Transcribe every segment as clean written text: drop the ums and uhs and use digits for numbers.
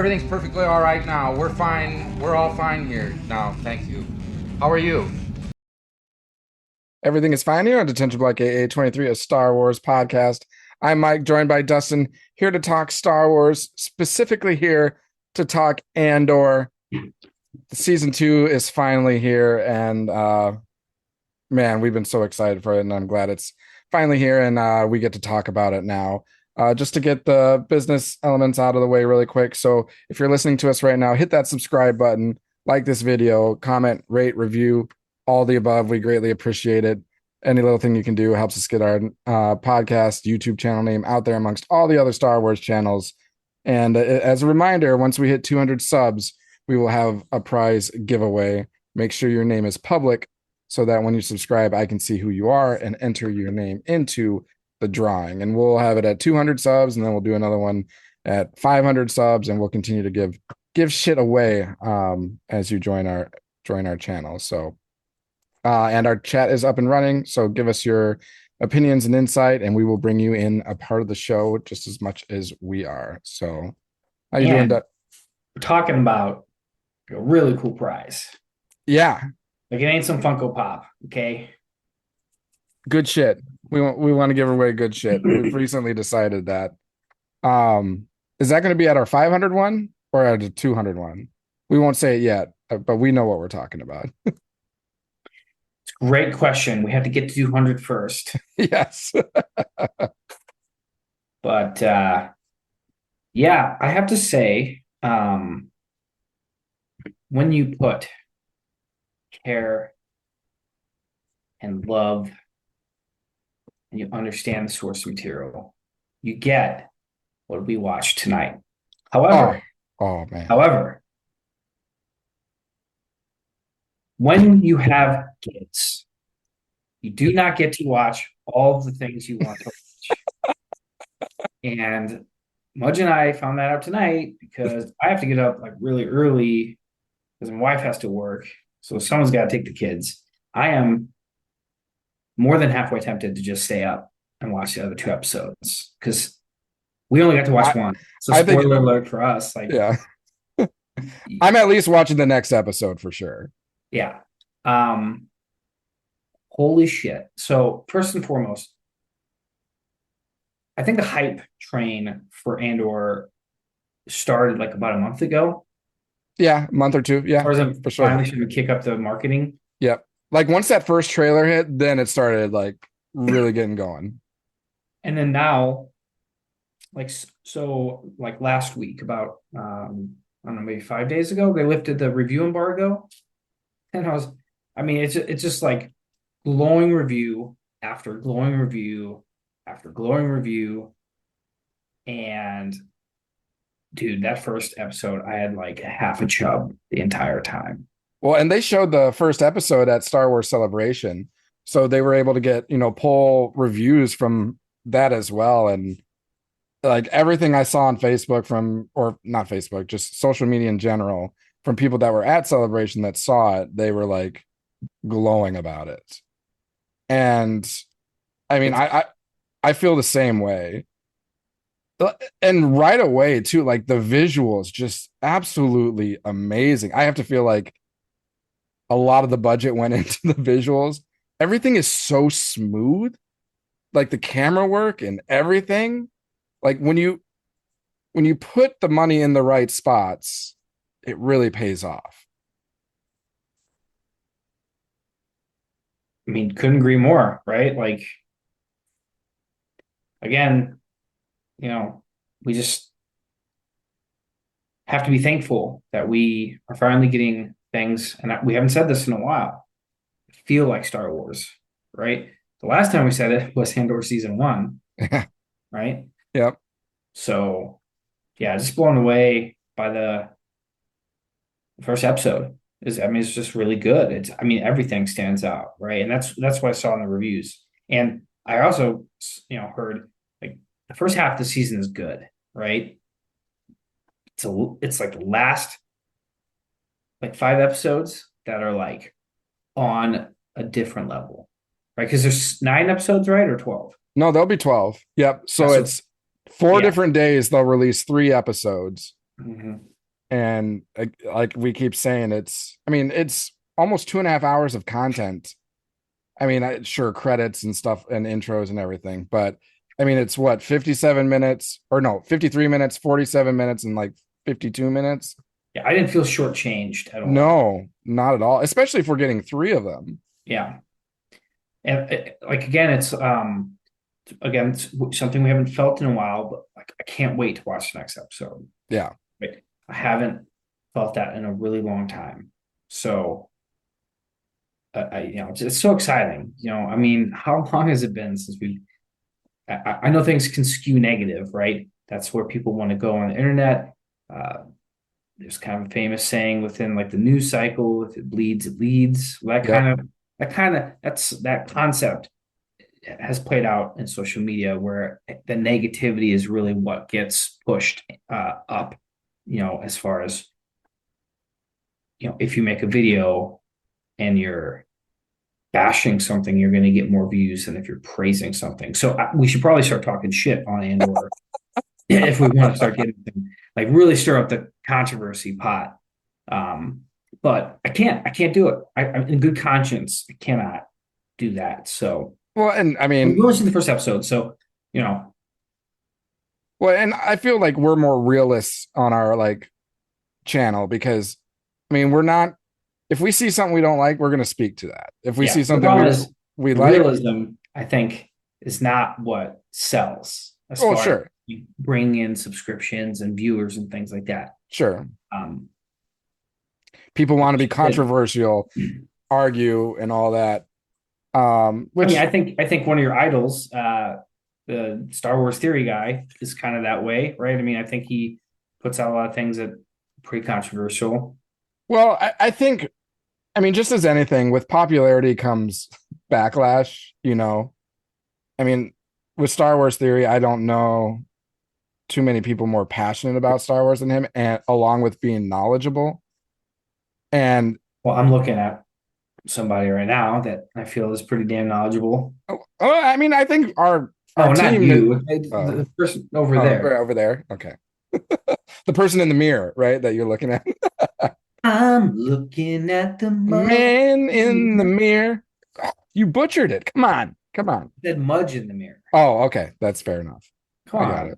everything's perfectly all right now. We're fine. We're all fine here now. Thank you. How are you? Everything is fine here on Detention Block AA23, a Star Wars podcast. I'm Mike, joined by Dustin, here to talk Star Wars, specifically here to talk Andor. Season 2 is finally here, and man, we've been so excited for it, and I'm glad it's finally here, and we get to talk about it now. Just to get the business elements out of the way really quick. So if you're listening to us right now, hit that subscribe button, like this video, comment, rate, review, all the above. We greatly appreciate it. Any little thing you can do helps us get our podcast, YouTube channel name out there amongst all the other Star Wars channels. And as a reminder, once we hit 200 subs, we will have a prize giveaway. Make sure your name is public so that when you subscribe, I can see who you are and enter your name into the drawing. And we'll have it at 200 subs, and then we'll do another one at 500 subs, and we'll continue to give shit away as you join our channel. So and our chat is up and running, so give us your opinions and insight, and we will bring you in a part of the show just as much as we are. So how you doing, Doug? We're talking about a really cool prize. Yeah, like it ain't some Funko Pop, okay? Good shit. We want to give away good shit. We've recently decided that. Is that going to be at our 500 one or at a 200 one? We won't say it yet, but we know what we're talking about. Great question. We have to get to 200 first. Yes. But yeah, I have to say, when you put care and love and you understand the source material, you get what we watched tonight. However, oh man. However, when you have kids, you do not get to watch all of the things you want to watch. And Mudge and I found that out tonight because I have to get up like really early because my wife has to work. So someone's got to take the kids. I am more than halfway tempted to just stay up and watch the other 2 episodes because we only got to watch one. So spoiler alert for us. Like, yeah. I'm at least watching the next episode for sure. Yeah. Holy shit. So first and foremost, I think the hype train for Andor started like about a month ago. Yeah, a month or 2. Yeah, for sure. Finally should kick up the marketing. Yep. Like once that first trailer hit, then it started like really getting going. And then now, like last week, about I don't know, maybe 5 days ago, they lifted the review embargo. And it's just like glowing review after glowing review after glowing review. And dude, that first episode, I had like half a chub the entire time. Well, and they showed the first episode at Star Wars Celebration. So they were able to get, pull reviews from that as well. And like everything I saw on Facebook or not Facebook, just social media in general, from people that were at Celebration that saw it, they were like glowing about it. And I mean, I feel the same way. And right away too, like the visuals just absolutely amazing. I have to feel like a lot of the budget went into the visuals. Everything is so smooth, like the camera work and everything. Like when you put the money in the right spots, it really pays off. I mean, couldn't agree more, right? Like, again, we just have to be thankful that we are finally getting things, and we haven't said this in a while, feel like Star Wars, right? The last time we said it was Andor season 1, right? Yep. So, yeah, just blown away by the first episode. It's just really good. Everything stands out, right? And that's what I saw in the reviews. And I also, heard like the first half of the season is good, right? It's like the last like 5 episodes that are like on a different level, right? Because there's 9 episodes, right? Or 12? No, there'll be 12. Yep. So it's 4 different days. They'll release 3 episodes. Mm-hmm. And like we keep saying, it's almost 2.5 hours of content. I mean, sure, credits and stuff and intros and everything, but I mean, it's what, 57 minutes or no, 53 minutes, 47 minutes, and like 52 minutes. Yeah, I didn't feel shortchanged at all. No, not at all, especially if we're getting three of them. Yeah. And like again, it's something we haven't felt in a while, but like I can't wait to watch the next episode. Yeah. Like, I haven't felt that in a really long time. So it's so exciting. I mean, how long has it been since I know things can skew negative, right? That's where people want to go on the internet. There's kind of a famous saying within like the news cycle: if it bleeds, it leads. That concept has played out in social media, where the negativity is really what gets pushed up. As far as if you make a video and you're bashing something, you're going to get more views than if you're praising something. So we should probably start talking shit on Andor if we want to start getting like really stir up the controversy pot. But I can't do it. I'm in good conscience. I cannot do that. So, well, and I mean, we only see the first episode, so well, and I feel like we're more realists on our like channel, because I mean, we're not, if we see something we don't like, we're going to speak to that. If we see something we like, realism, I think, is not what sells. Sure. You bring in subscriptions and viewers and things like that. Sure. People want to be controversial, argue, and all that. Which I think one of your idols, the Star Wars theory guy, is kind of that way, right? I mean, I think he puts out a lot of things that are pretty controversial. Well, I think, I mean, just as anything, with popularity comes backlash, I mean, with Star Wars theory, I don't know too many people more passionate about Star Wars than him, and along with being knowledgeable. And well, I'm looking at somebody right now that I feel is pretty damn knowledgeable. I mean, I think our not team you, the person over there. Right over there. Okay. The person in the mirror, right? That you're looking at. I'm looking at the man in the mirror. You butchered it. Come on. Said Mudge in the mirror. Oh, okay. That's fair enough. I got it.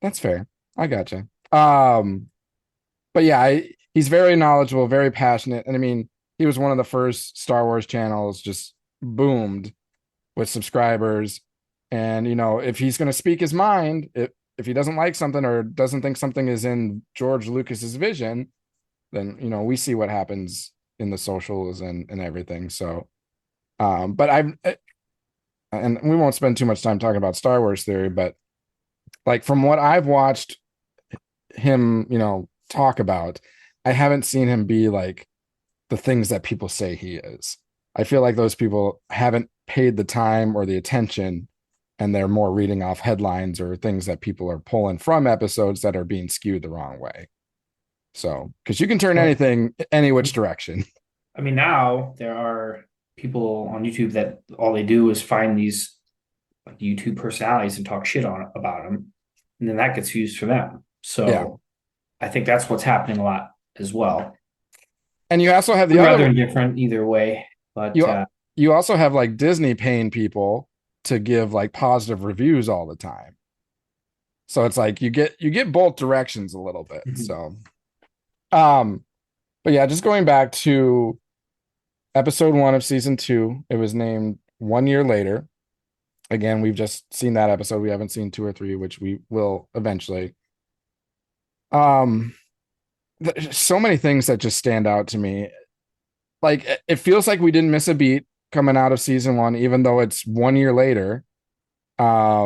That's fair. I gotcha. But yeah, he's very knowledgeable, very passionate. And I mean, he was one of the first Star Wars channels, just boomed with subscribers. And, if he's going to speak his mind, if he doesn't like something or doesn't think something is in George Lucas's vision, then, we see what happens in the socials and everything. So, but and we won't spend too much time talking about Star Wars theory, but like from what I've watched him, talk about, I haven't seen him be like the things that people say he is. I feel like those people haven't paid the time or the attention, and they're more reading off headlines or things that people are pulling from episodes that are being skewed the wrong way. So, because you can turn anything any which direction. I mean, now there are people on YouTube that all they do is find these like YouTube personalities and talk shit about them, and then that gets used for them. So, yeah. I think that's what's happening a lot as well. And you also have the rather indifferent either way, but you also have like Disney paying people to give like positive reviews all the time. So it's like you get both directions a little bit. Mm-hmm. So, but yeah, just going back to episode 1 of season 2, it was named 1 year later. Again, we've just seen that episode. We haven't seen 2 or 3, which we will eventually. There's so many things that just stand out to me. Like, it feels like we didn't miss a beat coming out of season 1, even though it's 1 year later. As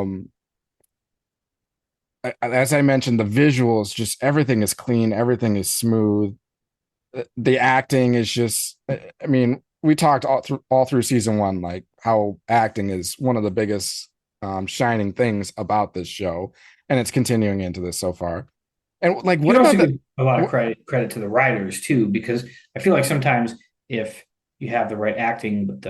I mentioned, the visuals, just everything is clean, everything is smooth. The acting is just, I mean, we talked all through season 1, like how acting is one of the biggest shining things about this show, and it's continuing into this so far. And like, what about a lot of credit to the writers too, because I feel like sometimes if you have the right acting, but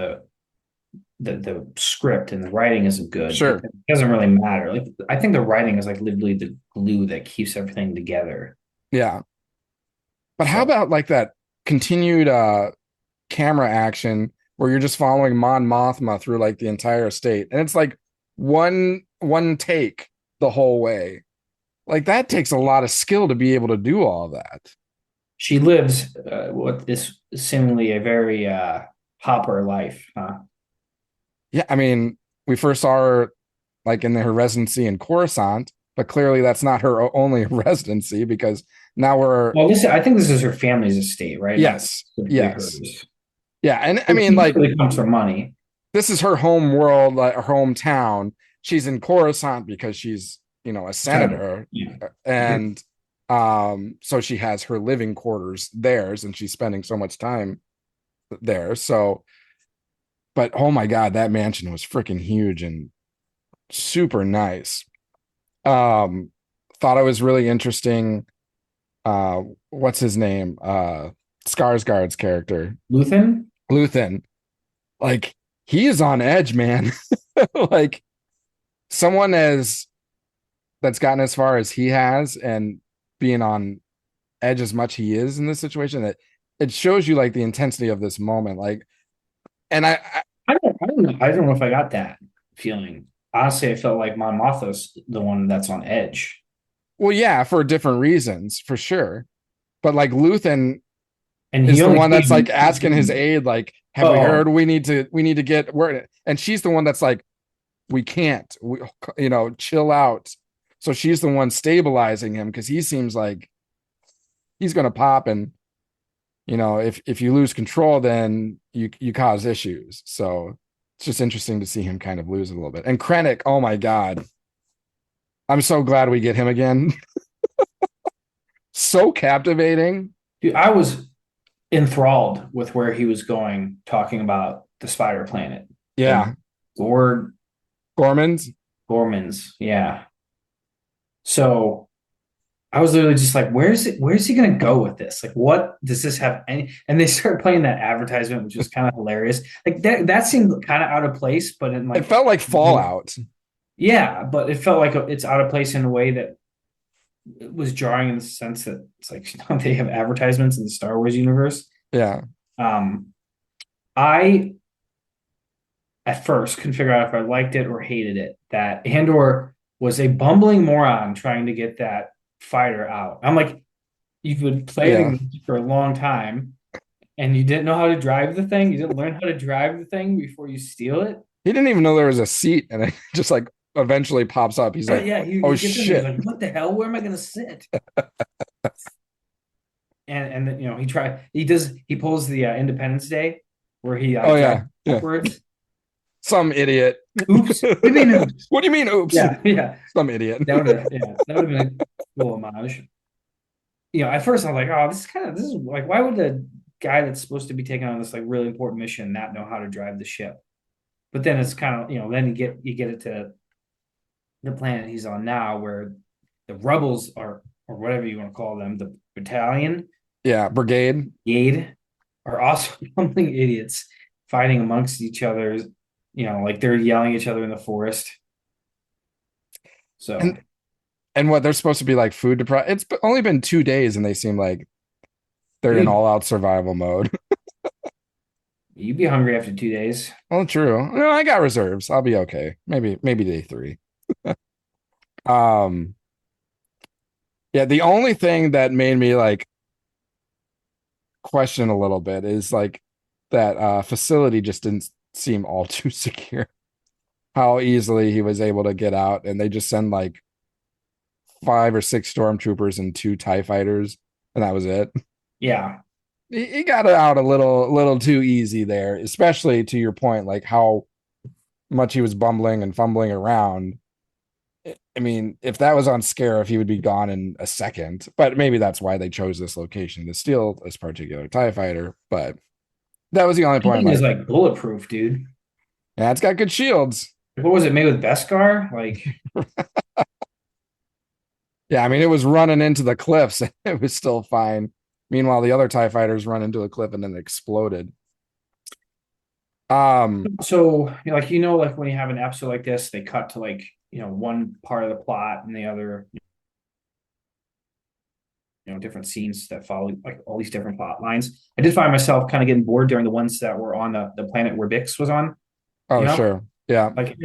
the script and the writing isn't good, sure, it doesn't really matter. Like, I think the writing is like literally the glue that keeps everything together. Yeah. But how So about like that continued camera action where you're just following Mon Mothma through like the entire estate, and it's like one take the whole way. Like that takes a lot of skill to be able to do all that. she lives what is seemingly a very Hopper life, huh? Yeah, I mean, we first saw her like in her residency in Coruscant, but clearly that's not her only residency because now we're Well, I think this is her family's estate, right? Not yes, specifically yes. hers. Yeah, and I It mean like really comes from money. this is her home world, like her hometown. She's in Coruscant because she's, a Senator. senator, Yeah. and so she has her living quarters theirs, and she's spending so much time there. So, but oh my God, that mansion was freaking huge and super nice. Um, Thought it was really interesting. What's his name? Skarsgård's character, Luthen? Luthen. Like he is on edge, man. Like someone that's gotten as far as he has and being on edge as much he is in this situation, that it shows you like the intensity of this moment. Like, and I don't know. I don't know if I got that feeling. Honestly, I felt like Mon Mothma's the one that's on edge. well, yeah, for different reasons, for sure. But like Luthen And is he the only one that's came. like asking his aid, like, have we Oh, heard? We need to get where, and she's the one that's like, we can't, chill out. So she's the one stabilizing him because he seems like he's gonna pop, and if you lose control, then you cause issues. So it's just interesting to see him kind of lose it a little bit. And Krennic, oh my God, I'm so glad we get him again. So captivating. dude, I was enthralled with where he was going, talking about the spider planet. The Yeah. Gord Gormans. Gormans. Yeah. So I was literally just like, where's he gonna go with this? Like, what does this have any? And they start playing that advertisement, which was kind of hilarious. Like that seemed kind of out of place, but in It like, felt like Fallout. yeah, but it felt like it's out of place in a way that it was jarring in the sense that it's like they have advertisements in the Star Wars universe. Yeah. Um, I at first couldn't figure out if I liked it or hated it. That Andor was a bumbling moron trying to get that fighter out. I'm like, you've been Yeah. planning for a long time and you didn't know how to drive the thing. You didn't learn how to drive the thing before you steal it. He didn't even know there was a seat, and it just like eventually pops up. He's like, Yeah, oh he gets in there, he's shit. like, what the hell? Where am I gonna sit? And then, he pulls the Independence Day where he Oh drives yeah. Yeah. backwards. Some idiot. Oops. What do you mean oops? What do you mean, oops? Yeah. Some idiot. That would have been a cool homage. At first I was like, oh, this is like, why would the guy that's supposed to be taking on this like really important mission not know how to drive the ship? But then it's kind of, then you get it to the planet he's on now, where the rebels are, or whatever you want to call them, the battalion, Yeah. Brigade. are also bumbling idiots fighting amongst each other. Like they're yelling at each other in the forest. So And what they're supposed to be like food deprived. It's only been 2 days, and they seem like they're in all out survival mode. you'd be hungry after 2 days. Well, true. No, I got reserves. I'll be okay. Maybe day 3. Um, yeah, the only thing that made me like question a little bit is like that facility just didn't seem all too secure. How easily he was able to get out, and they just send like 5 or 6 stormtroopers and 2 TIE fighters, and that was it. Yeah. He got it out a little too easy there, especially to your point, like how much he was bumbling and fumbling around. I mean, if that was on Scarif, he would be gone in a second. But maybe that's why they chose this location to steal this particular TIE fighter. But that was the only point. It is like bulletproof, dude. Yeah, it's got good shields. What was it made with Beskar? Like, yeah, I mean, it was running into the cliffs and it was still fine. Meanwhile, the other TIE fighters run into a cliff and then exploded. so like when you have an episode like this, they cut to like one part of the plot and the other different scenes that follow like all these different plot lines. I did find myself kind of getting bored during the ones that were on the planet where Bix was on, Oh, sure. Yeah. like,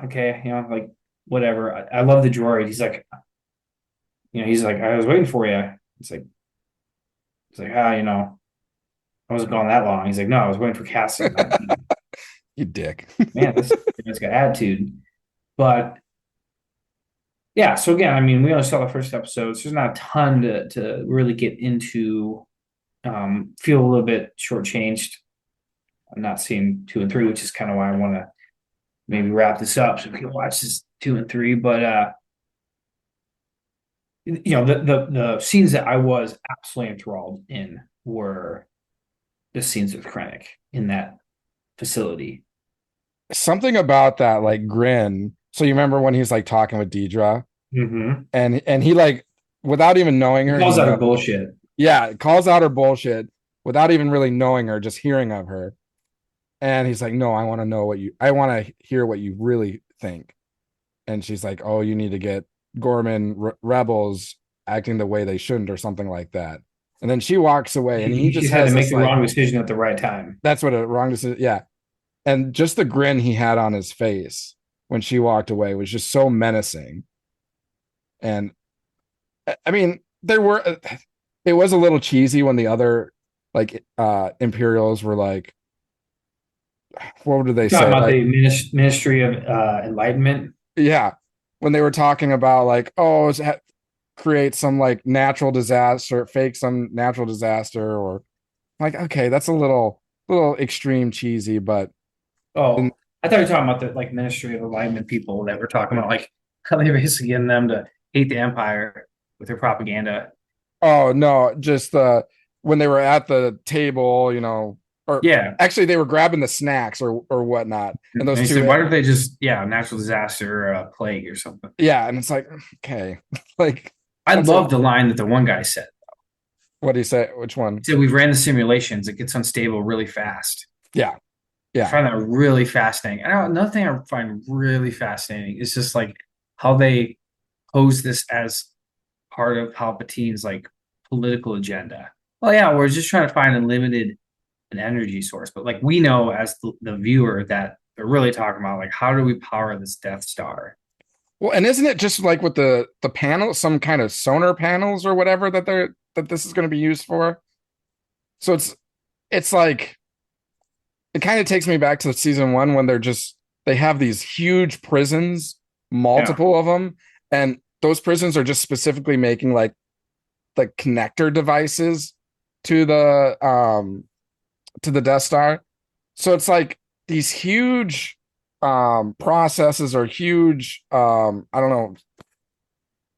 okay, like whatever. I love the droid. He's like, I was waiting for you. It's like, I wasn't gone that long. He's like, no, I was waiting for Cassian. You dick. Man, this guy's got attitude. But yeah, so again, I mean, we only saw the first episode, so there's not a ton to really get into. Feel a little bit shortchanged. I'm not seeing 2 and 3, which is kind of why I want to maybe wrap this up so we can watch this 2 and 3. But the scenes that I was absolutely enthralled in were the scenes with Krennic in that facility. Something about that like grin. So you remember when he's like talking with Deidre, and he like without even knowing her, he calls out her bullshit. Yeah, calls out her bullshit without even really knowing her, just hearing of her. And he's like, "No, I want to hear what you really think." And she's like, "Oh, you need to get Gorman rebels acting the way they shouldn't, or something like that." And then she walks away, and he just had has to make the like, wrong decision at the right time. That's what a wrong decision. Yeah, and just the grin he had on his face when she walked away was just so menacing. And I mean, it was a little cheesy when the other like Imperials were like, what did they say? About like, the Ministry of Enlightenment. Yeah, when they were talking about like, oh, create some like natural disaster, fake some natural disaster, or like, okay, that's a little extreme cheesy, but I thought you were talking about the like Ministry of Enlightenment people that were talking about like how they basically getting them to hate the Empire with their propaganda. Oh no, just when they were at the table, or actually they were grabbing the snacks or whatnot, and those two. Why don't they just natural disaster or a plague or something? Yeah, and it's like, okay, like I love the line that the one guy said. What do you say? Which one? He said, "We've ran the simulations. It gets unstable really fast." Yeah. I find that really fascinating. Another thing I find really fascinating is just like how they pose this as part of Palpatine's like political agenda. Well, yeah, we're just trying to find an energy source, but like we know as the viewer that they're really talking about like how do we power this Death Star? Well, and isn't it just like with the panel, some kind of sonar panels or whatever that this is going to be used for? So it's like it kind of takes me back to season 1 when they have these huge prisons, multiple of them, and those prisons are just specifically making like the connector devices to the Death Star. So it's like these huge processes or huge I don't know,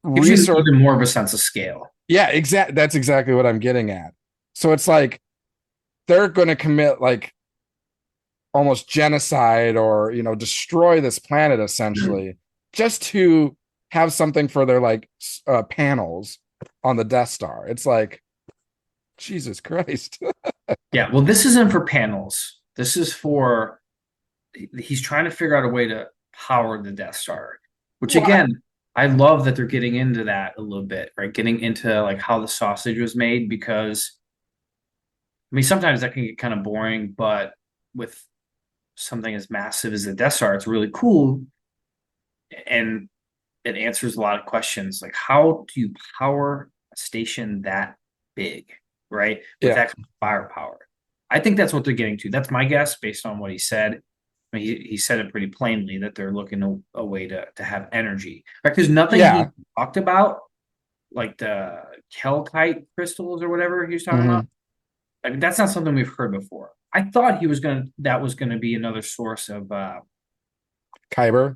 resource, even more of a sense of scale. Yeah, that's exactly what I'm getting at. So it's like they're going to commit like almost genocide or destroy this planet essentially just to have something for their like panels on the Death Star. It's like, Jesus Christ. Yeah, well, this isn't for panels. This is for he's trying to figure out a way to power the Death Star, which again, I love that they're getting into that a little bit, right? Getting into like how the sausage was made, because I mean, sometimes that can get kind of boring, but with something as massive as the Death Star, it's really cool. And it answers a lot of questions. Like, how do you power a station that big, right? With that kind of firepower. I think that's what they're getting to. That's my guess based on what he said. I mean, he said it pretty plainly that they're looking a way to have energy. Right? There's nothing he talked about, like the Kelkite crystals or whatever he was talking about. I mean, that's not something we've heard before. I thought that was gonna be another source of Kyber.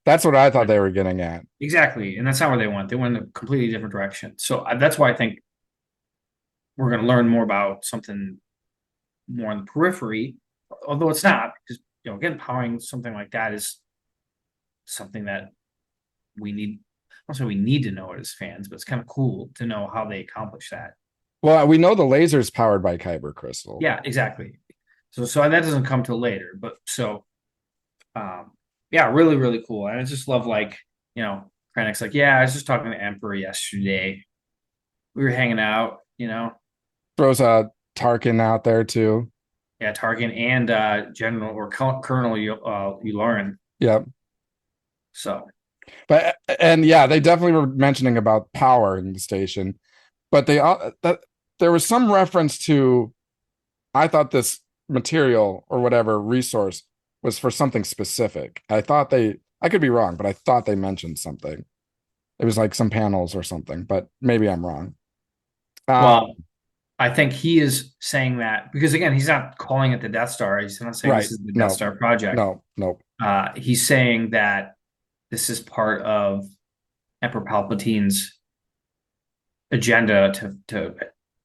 That's what I thought they were getting at. Exactly, and that's not where they went. They went in a completely different direction. So that's why I think we're going to learn more about something more on the periphery, although it's not, because again, powering something like that is something that we need. Also, we need to know it as fans, but it's kind of cool to know how they accomplish that. Well, we know the laser is powered by Kyber crystal. Yeah, exactly. So that doesn't come till later, but yeah, really, really cool. And I just love, like, Krennic's like, yeah, I was just talking to Emperor yesterday. we were hanging out, you know. Throws a Tarkin out there too. Yeah, Tarkin and General or Colonel Yularen. Yep. So But and yeah, they definitely were mentioning about power in the station, but that there was some reference to. I thought this material or whatever resource was for something specific. I could be wrong, but I thought they mentioned something. It was like some panels or something, but maybe I'm wrong. well, I think he is saying that because again, he's not calling it the Death Star. He's not saying Right. this is the Death No, Star project. no. He's saying that this is part of Emperor Palpatine's agenda to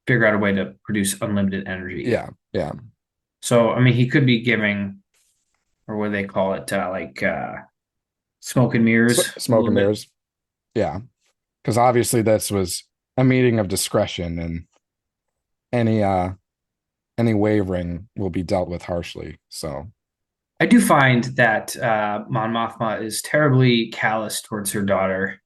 figure out a way to produce unlimited energy. Yeah. So, I mean, he could be giving, or what do they call it, smoke and mirrors. Smoke and mirrors. Yeah. Because obviously this was a meeting of discretion and any wavering will be dealt with harshly. So I do find that Mon Mothma is terribly callous towards her daughter.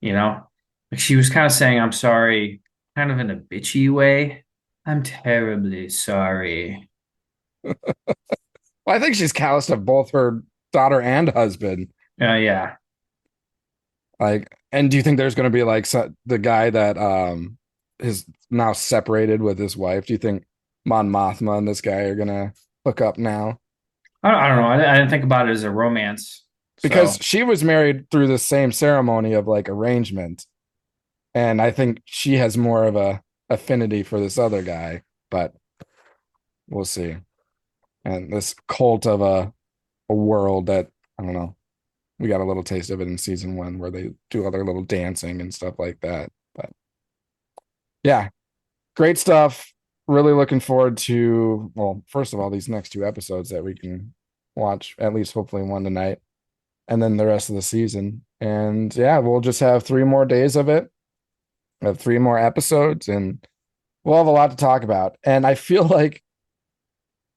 You know, like she was kind of saying, "I'm sorry," kind of in a bitchy way. I'm terribly sorry. well, I think she's calloused of both her daughter and husband. Yeah. Like, and do you think there's going to be like the guy that is now separated with his wife? Do you think Mon Mothma and this guy are gonna hook up now? I don't know. I didn't think about it as a romance. Because So she was married through the same ceremony of like arrangement, and I think she has more of a affinity for this other guy, but we'll see. And this cult of a world that I don't know. We got a little taste of it in season 1 where they do all their little dancing and stuff like that. But yeah, great stuff. Really looking forward to, well, first of all, these next 2 episodes that we can watch, at least hopefully one tonight, and then the rest of the season. And yeah, we'll just have 3 more days of it, have 3 more episodes, and we'll have a lot to talk about. And I feel like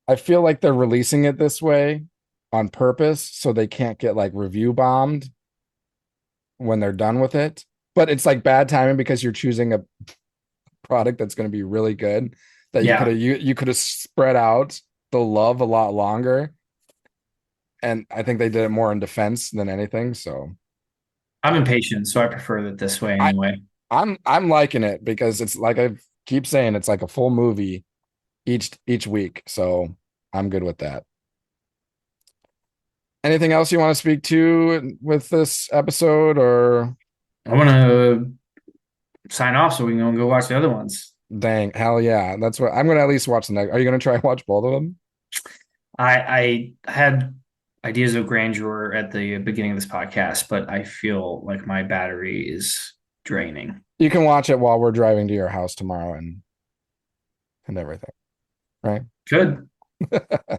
they're releasing it this way on purpose so they can't get like review bombed when they're done with it. But it's like bad timing because you're choosing a product that's going to be really good that yeah, you could have spread out the love a lot longer. And I think they did it more in defense than anything. So I'm impatient, so I prefer it this way I anyway. I'm liking it because it's like I keep saying it's like a full movie each week. So I'm good with that. Anything else you want to speak to with this episode or I want to sign off so we can go watch the other ones. dang, hell yeah. That's what I'm gonna at least watch the next. Are you gonna try and watch both of them? I had ideas of grandeur at the beginning of this podcast, but I feel like my battery is draining. You can watch it while we're driving to your house tomorrow and everything. Right. Good. All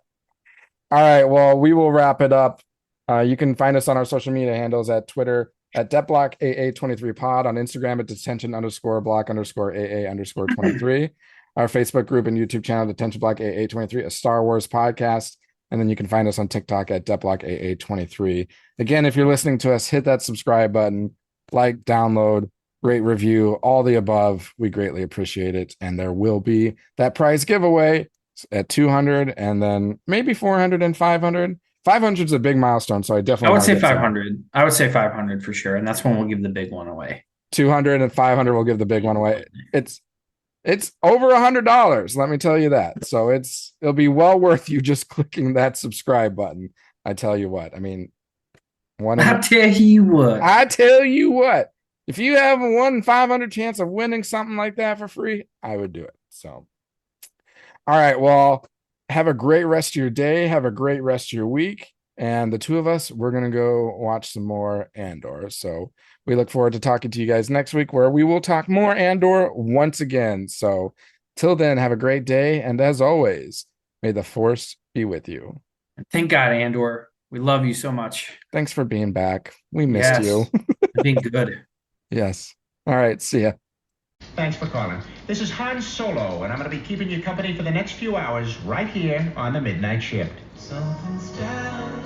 right. Well, we will wrap it up. You can find us on our social media handles at Twitter at DetBlock AA23pod, on Instagram at Detention_block_AA_23, our Facebook group and YouTube channel, Detention Block AA23, a Star Wars podcast. And then you can find us on TikTok at DetBlock AA23. Again, if you're listening to us, hit that subscribe button, like, download, rate, review, all the above. We greatly appreciate it. And there will be that prize giveaway at 200 and then maybe 400 and 500. 500 is a big milestone, so I definitely I would want to say get some. 500. I would say 500 for sure, and that's when we'll give the big one away. 200 and 500 will give the big one away. It's over $100, let me tell you that. So it'll be well worth you just clicking that subscribe button. I tell you what. I mean, I tell you what. If you have a 1 in 500 chance of winning something like that for free, I would do it. So, all right. Well, have a great rest of your day. Have a great rest of your week. And the 2 of us, we're going to go watch some more Andor. So we look forward to talking to you guys next week where we will talk more Andor once again. So till then, have a great day. And as always, may the Force be with you. Thank God, Andor. We love you so much. Thanks for being back. We missed you. Being good. Yes. All right. See ya. Thanks for calling. This is Han Solo, and I'm going to be keeping you company for the next few hours right here on the Midnight Shift. Something's down.